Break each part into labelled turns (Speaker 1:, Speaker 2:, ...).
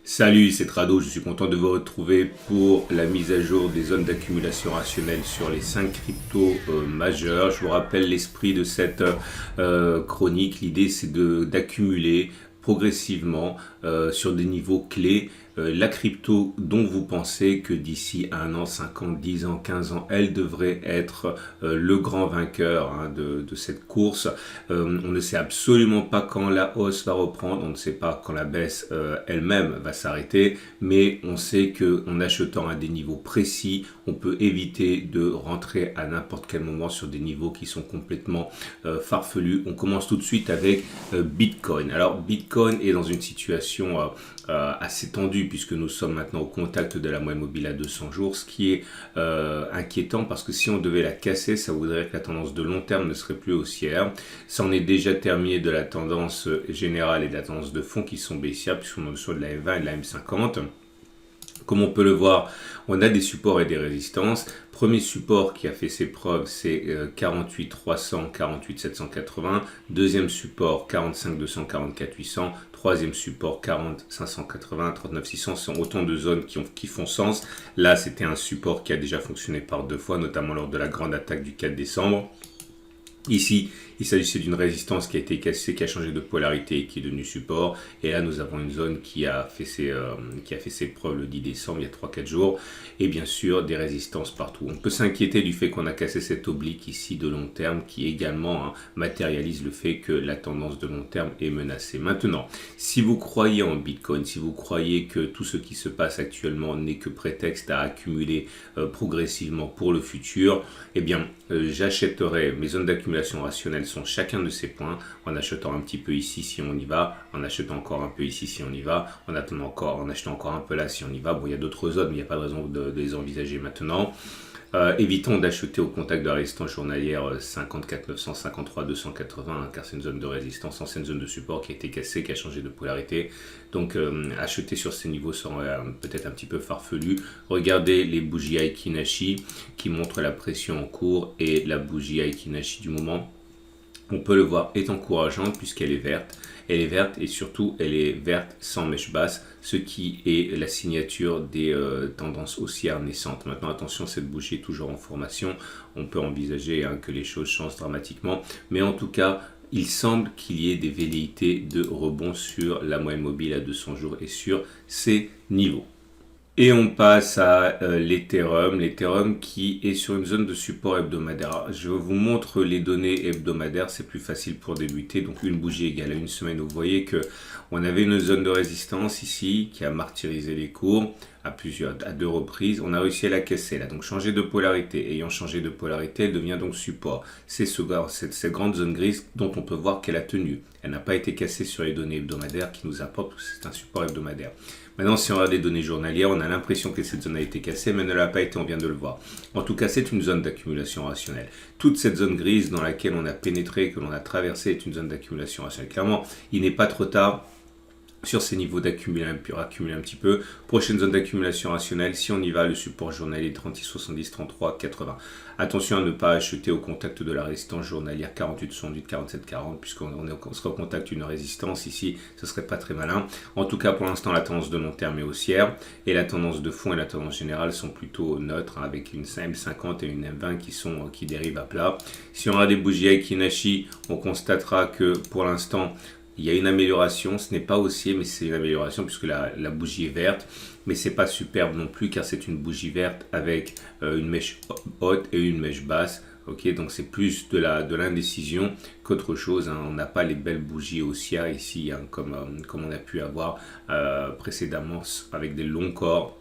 Speaker 1: Salut, c'est Trado, je suis content de vous retrouver pour la mise à jour des zones d'accumulation rationnelle sur les 5 cryptos majeurs. Je vous rappelle l'esprit de cette chronique. L'idée c'est d'accumuler progressivement sur des niveaux clés la crypto dont vous pensez que d'ici 1 an, 5 ans, 10 ans, 15 ans, elle devrait être le grand vainqueur de cette course. On ne sait absolument pas quand la hausse va reprendre, on ne sait pas quand la baisse elle-même va s'arrêter, mais on sait qu'en achetant à des niveaux précis, on peut éviter de rentrer à n'importe quel moment sur des niveaux qui sont complètement farfelus. On commence tout de suite avec Bitcoin. Alors Bitcoin est dans une situation assez tendue puisque nous sommes maintenant au contact de la moyenne mobile à 200 jours, ce qui est inquiétant parce que si on devait la casser, ça voudrait que la tendance de long terme ne serait plus haussière. Ça en est déjà terminé de la tendance générale et de la tendance de fond qui sont baissières puisqu'on est en dessous de la M20 et de la M50. Comme on peut le voir, on a des supports et des résistances. Premier support qui a fait ses preuves, c'est 48 300, 48 780. Deuxième support, 45 200, 44 800. Troisième support, 40 580, 39 600. Ce sont autant de zones qui font sens. Là, c'était un support qui a déjà fonctionné par 2 fois, notamment lors de la grande attaque du 4 décembre. Ici, il s'agissait d'une résistance qui a été cassée, qui a changé de polarité et qui est devenue support. Et là, nous avons une zone qui a fait ses preuves le 10 décembre, il y a 3-4 jours. Et bien sûr, des résistances partout. On peut s'inquiéter du fait qu'on a cassé cet oblique ici de long terme qui également matérialise le fait que la tendance de long terme est menacée. Maintenant, si vous croyez en Bitcoin, si vous croyez que tout ce qui se passe actuellement n'est que prétexte à accumuler progressivement pour le futur, eh bien, j'achèterai mes zones d'accumulation rationnelle sont chacun de ces points, en achetant un petit peu ici si on y va, en achetant encore un peu ici si on y va, en achetant encore un peu là si on y va. Bon, il y a d'autres zones, mais il n'y a pas de raison de les envisager maintenant. Évitons d'acheter au contact de la résistance journalière 54 900, 53 280, car c'est une zone de résistance, ancienne zone de support qui a été cassée, qui a changé de polarité. Donc acheter sur ces niveaux serait peut-être un petit peu farfelu. Regardez les bougies Aiki Nashi qui montrent la pression en cours et la bougie Aiki Nashi du moment. On peut le voir est encourageante puisqu'elle est verte. Elle est verte et surtout elle est verte sans mèche basse, ce qui est la signature des tendances haussières naissantes. Maintenant attention, cette bougie est toujours en formation. On peut envisager que les choses changent dramatiquement. Mais en tout cas, il semble qu'il y ait des velléités de rebond sur la moyenne mobile à 200 jours et sur ces niveaux. Et on passe à l'Ethereum qui est sur une zone de support hebdomadaire. Je vous montre les données hebdomadaires, c'est plus facile pour débuter. Donc une bougie égale à une semaine. Vous voyez que on avait une zone de résistance ici qui a martyrisé les cours à 2 reprises. On a réussi à la casser là. Donc changer de polarité. Ayant changé de polarité, elle devient donc support. C'est cette grande zone grise dont on peut voir qu'elle a tenu. Elle n'a pas été cassée sur les données hebdomadaires qui nous apportent que c'est un support hebdomadaire. Maintenant, si on regarde les données journalières, on a l'impression que cette zone a été cassée, mais elle ne l'a pas été, on vient de le voir. En tout cas, c'est une zone d'accumulation rationnelle. Toute cette zone grise dans laquelle on a pénétré, que l'on a traversé, est une zone d'accumulation rationnelle. Clairement, il n'est pas trop tard sur ces niveaux d'accumuler un petit peu. Prochaine zone d'accumulation rationnelle, si on y va, le support journalier 36, 70, 33, 80. Attention à ne pas acheter au contact de la résistance journalière 48, 78, 47, 40, puisqu'on sera au contact d'une résistance ici, ce serait pas très malin. En tout cas, pour l'instant, la tendance de long terme est haussière, et la tendance de fond et la tendance générale sont plutôt neutres, avec une M50 et une M20 qui dérivent à plat. Si on a des bougies Aiki Nashi, on constatera que pour l'instant, il y a une amélioration, ce n'est pas haussier, mais c'est une amélioration puisque la bougie est verte. Mais c'est pas superbe non plus car c'est une bougie verte avec une mèche haute et une mèche basse. Ok, donc c'est plus de l'indécision qu'autre chose. On n'a pas les belles bougies haussières ici comme on a pu avoir précédemment avec des longs corps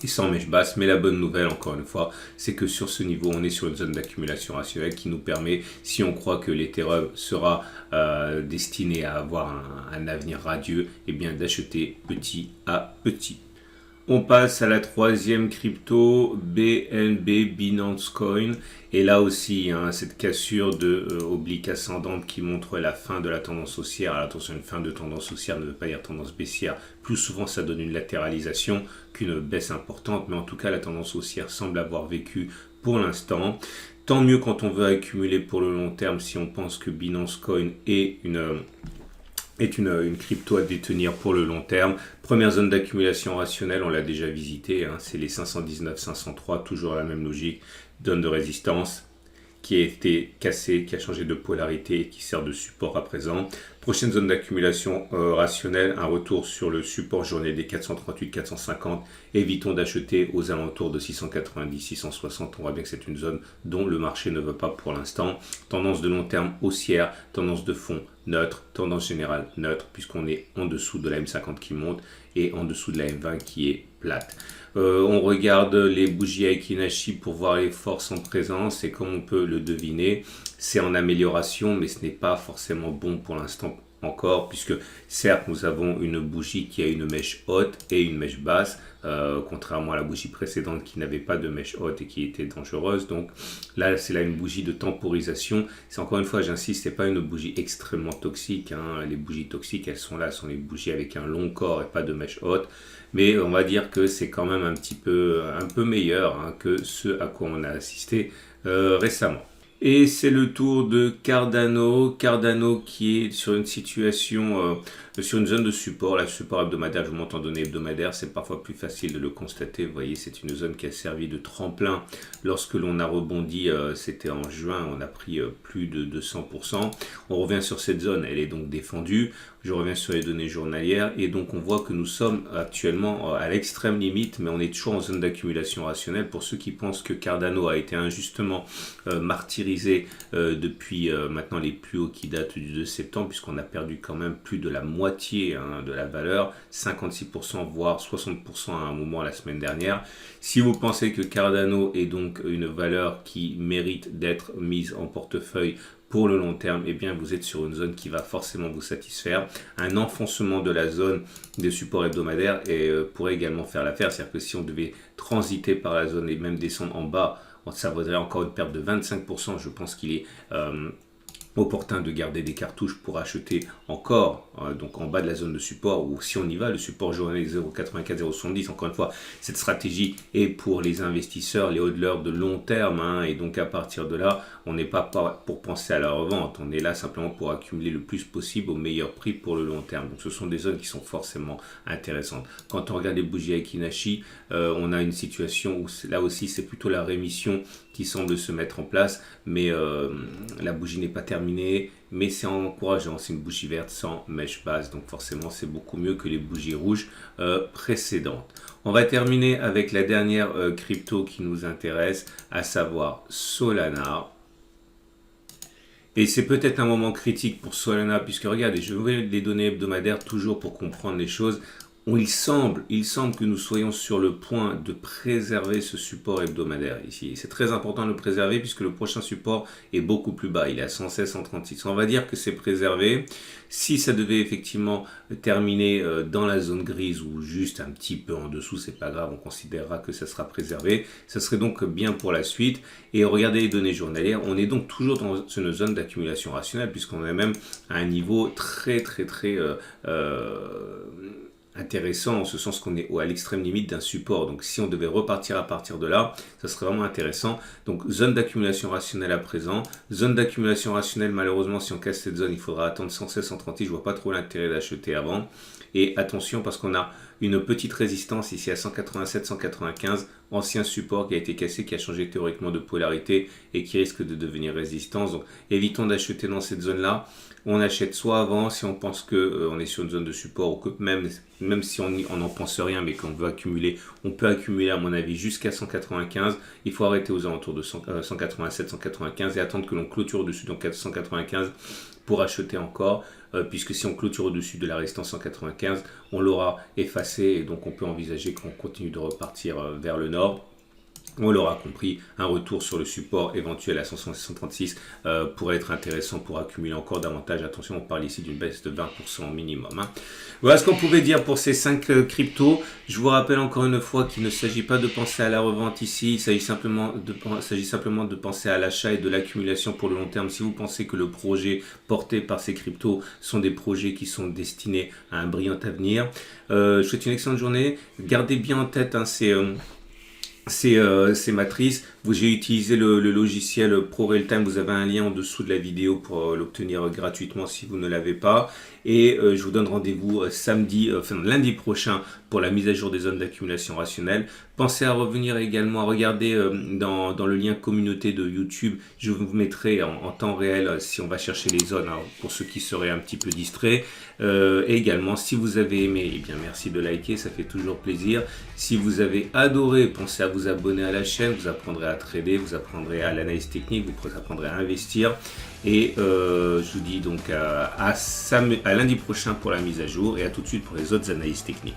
Speaker 1: et sans mèche basse. Mais la bonne nouvelle, encore une fois, c'est que sur ce niveau, on est sur une zone d'accumulation rationnelle qui nous permet, si on croit que l'Ethereum sera destiné à avoir un avenir radieux, eh bien d'acheter petit à petit. On passe à la troisième crypto, BNB, Binance Coin. Et là aussi, cette cassure de oblique ascendante qui montre la fin de la tendance haussière. Alors attention, une fin de tendance haussière ne veut pas dire tendance baissière. Plus souvent, ça donne une latéralisation qu'une baisse importante. Mais en tout cas, la tendance haussière semble avoir vécu pour l'instant. Tant mieux quand on veut accumuler pour le long terme si on pense que Binance Coin est est une crypto à détenir pour le long terme. Première zone d'accumulation rationnelle, on l'a déjà visité, hein, c'est les 519, 503, toujours la même logique, zone de résistance qui a été cassée, qui a changé de polarité et qui sert de support à présent. Prochaine zone d'accumulation rationnelle, un retour sur le support journée des 438-450. Évitons d'acheter aux alentours de 690-660. On voit bien que c'est une zone dont le marché ne veut pas pour l'instant. Tendance de long terme haussière, tendance de fond neutre, tendance générale neutre, puisqu'on est en dessous de la M50 qui monte et en dessous de la M20 qui est plate. On regarde les bougies Aiki Nashi pour voir les forces en présence et comme on peut le deviner, c'est en amélioration, mais ce n'est pas forcément bon pour l'instant encore, puisque certes nous avons une bougie qui a une mèche haute et une mèche basse, contrairement à la bougie précédente qui n'avait pas de mèche haute et qui était dangereuse. Donc là c'est là une bougie de temporisation. C'est encore une fois, j'insiste, c'est pas une bougie extrêmement toxique, hein. Les bougies toxiques, elles sont là, sont les bougies avec un long corps et pas de mèche haute. Mais on va dire que c'est quand même un peu meilleur, hein, que ce à quoi on a assisté récemment. Et c'est le tour de Cardano. Cardano qui est sur une situation, sur une zone de support. La support hebdomadaire, je vous montre en données hebdomadaires, c'est parfois plus facile de le constater. Vous voyez, c'est une zone qui a servi de tremplin lorsque l'on a rebondi. C'était en juin, on a pris plus de 200%. On revient sur cette zone, elle est donc défendue. Je reviens sur les données journalières et donc on voit que nous sommes actuellement à l'extrême limite, mais on est toujours en zone d'accumulation rationnelle. Pour ceux qui pensent que Cardano a été injustement martyrisé depuis maintenant les plus hauts qui datent du 2 septembre, puisqu'on a perdu quand même plus de la moitié, hein, de la valeur, 56% voire 60% à un moment la semaine dernière. Si vous pensez que Cardano est donc une valeur qui mérite d'être mise en portefeuille pour le long terme, eh bien vous êtes sur une zone qui va forcément vous satisfaire. Un enfoncement de la zone des supports hebdomadaires pourrait également faire l'affaire. C'est-à-dire que si on devait transiter par la zone et même descendre en bas, ça vaudrait encore une perte de 25%. Je pense qu'il est opportun de garder des cartouches pour acheter encore donc en bas de la zone de support, ou si on y va, le support journalier 0,84, 0,70. Encore une fois, cette stratégie est pour les investisseurs, les hodlers de long terme, hein, et donc à partir de là, on n'est pas pour penser à la revente, on est là simplement pour accumuler le plus possible au meilleur prix pour le long terme. Donc ce sont des zones qui sont forcément intéressantes. Quand on regarde les bougies Aiki Nashi, on a une situation où là aussi c'est plutôt la rémission qui semble se mettre en place, mais la bougie n'est pas terminée, mais c'est encourageant, c'est une bougie verte sans mèche basse, donc forcément c'est beaucoup mieux que les bougies rouges précédentes. On va terminer avec la dernière crypto qui nous intéresse, à savoir Solana. Et c'est peut-être un moment critique pour Solana, puisque regardez, je vais les données hebdomadaires toujours pour comprendre les choses. Il semble que nous soyons sur le point de préserver ce support hebdomadaire ici. C'est très important de le préserver puisque le prochain support est beaucoup plus bas. Il est à 116, 136. On va dire que c'est préservé. Si ça devait effectivement terminer dans la zone grise ou juste un petit peu en dessous, c'est pas grave, on considérera que ça sera préservé. Ça serait donc bien pour la suite. Et regardez les données journalières. On est donc toujours dans une zone d'accumulation rationnelle puisqu'on est même à un niveau très intéressant, en ce sens qu'on est à l'extrême limite d'un support. Donc si on devait repartir à partir de là, ça serait vraiment intéressant. Donc zone d'accumulation rationnelle à présent. Zone d'accumulation rationnelle, malheureusement, si on casse cette zone, il faudra attendre 116, 136. Je vois pas trop l'intérêt d'acheter avant. Et attention parce qu'on a une petite résistance ici à 187, 195, ancien support qui a été cassé, qui a changé théoriquement de polarité et qui risque de devenir résistance. Donc évitons d'acheter dans cette zone-là. On achète soit avant si on pense qu'on est sur une zone de support, ou que même si on n'en pense rien mais qu'on veut accumuler, on peut accumuler à mon avis jusqu'à 195. Il faut arrêter aux alentours de 187, 195 et attendre que l'on clôture au-dessus de 195 pour acheter encore, puisque si on clôture au-dessus de la résistance 195, on l'aura effacé et donc on peut envisager qu'on continue de repartir vers le nord. On l'aura compris, un retour sur le support éventuel à 136 pourrait être intéressant pour accumuler encore davantage. Attention, on parle ici d'une baisse de 20% minimum. Hein. Voilà ce qu'on pouvait dire pour ces 5 cryptos. Je vous rappelle encore une fois qu'il ne s'agit pas de penser à la revente ici. Il s'agit simplement de penser à l'achat et de l'accumulation pour le long terme. Si vous pensez que le projet porté par ces cryptos sont des projets qui sont destinés à un brillant avenir, je vous souhaite une excellente journée. Gardez bien en tête ces ces matrices. J'ai utilisé le logiciel ProRealTime. Vous avez un lien en dessous de la vidéo pour l'obtenir gratuitement si vous ne l'avez pas. Et je vous donne rendez-vous lundi prochain pour la mise à jour des zones d'accumulation rationnelle. Pensez à revenir également à regarder dans le lien communauté de YouTube. Je vous mettrai en temps réel si on va chercher les zones, hein, pour ceux qui seraient un petit peu distraits. Et également, si vous avez aimé, eh bien merci de liker, ça fait toujours plaisir. Si vous avez adoré, pensez à vous abonner à la chaîne. Vous apprendrez à trader, vous apprendrez à l'analyse technique, vous apprendrez à investir. Et je vous dis donc à lundi prochain pour la mise à jour et à tout de suite pour les autres analyses techniques.